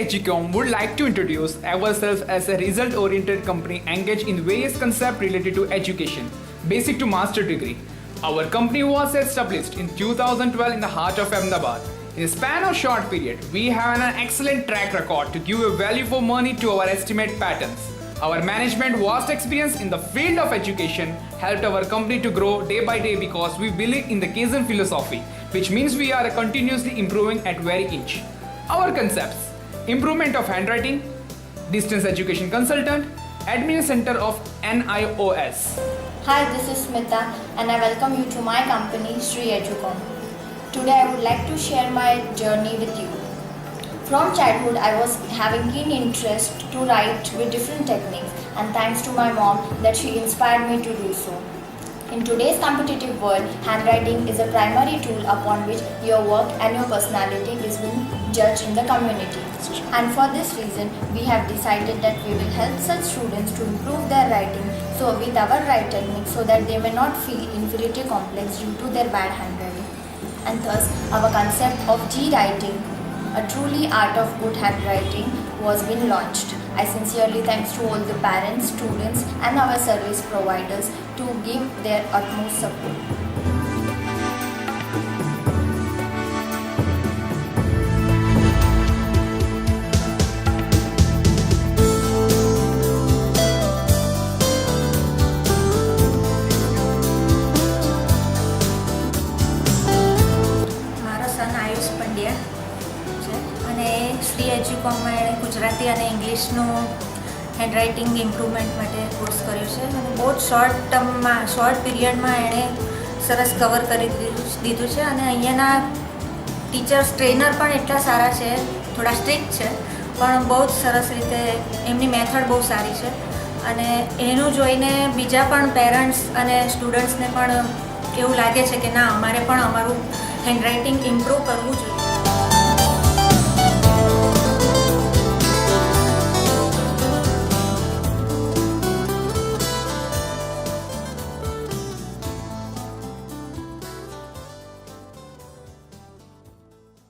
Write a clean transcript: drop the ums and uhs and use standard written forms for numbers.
Educom would like to introduce ourselves as a result-oriented company engaged in various concepts related to education, basic to master degree. Our company was established in 2012 in the heart of Ahmedabad. In a span of short period, we have an excellent track record to give a value for money to our estimate patterns. Our management vast experience in the field of education helped our company to grow day by day because we believe in the Kaizen philosophy, which means we are continuously improving at very inch. Our concepts: improvement of handwriting, distance education consultant, admin center of NIOS. Hi, this is Smita and I welcome you to my company Sri Educom. Today I would like to share my journey with you. From childhood I was having keen interest to write with different techniques, and thanks to my mom that she inspired me to do so. In today's competitive world, handwriting is a primary tool upon which your work and your personality is being judged in the community. And for this reason, we have decided that we will help such students to improve their writing with our right technique so that they may not feel inferiority complex due to their bad handwriting. And thus, our concept of G-writing, a truly art of good handwriting, was been launched. I sincerely thanks to all the parents, students and our service providers to give their utmost support. મારો સન આયુષ પંડ્યા છે અને શ્રી એજ્યુકોમમાં એણે ગુજરાતી અને ઇંગ્લિશનું handwriting improvement માટે course કર્યો છે અને બહુ જ શોર્ટ પીરિયડમાં એણે સરસ કવર કરી દીધું છે. અને અહીંયાના ટીચર્સ ટ્રેનર પણ એટલા સારા છે, થોડા સ્ટ્રિક્ટ છે પણ બહુ જ સરસ રીતે એમની મેથડ બહુ સારી છે. અને એનું જોઈને બીજા પણ પેરેન્ટ્સ અને સ્ટુડન્ટ્સને પણ એવું લાગે છે કે ના, અમારે પણ અમારું હેન્ડરાઇટિંગ ઇમ્પ્રૂવ કરવું જોઈએ.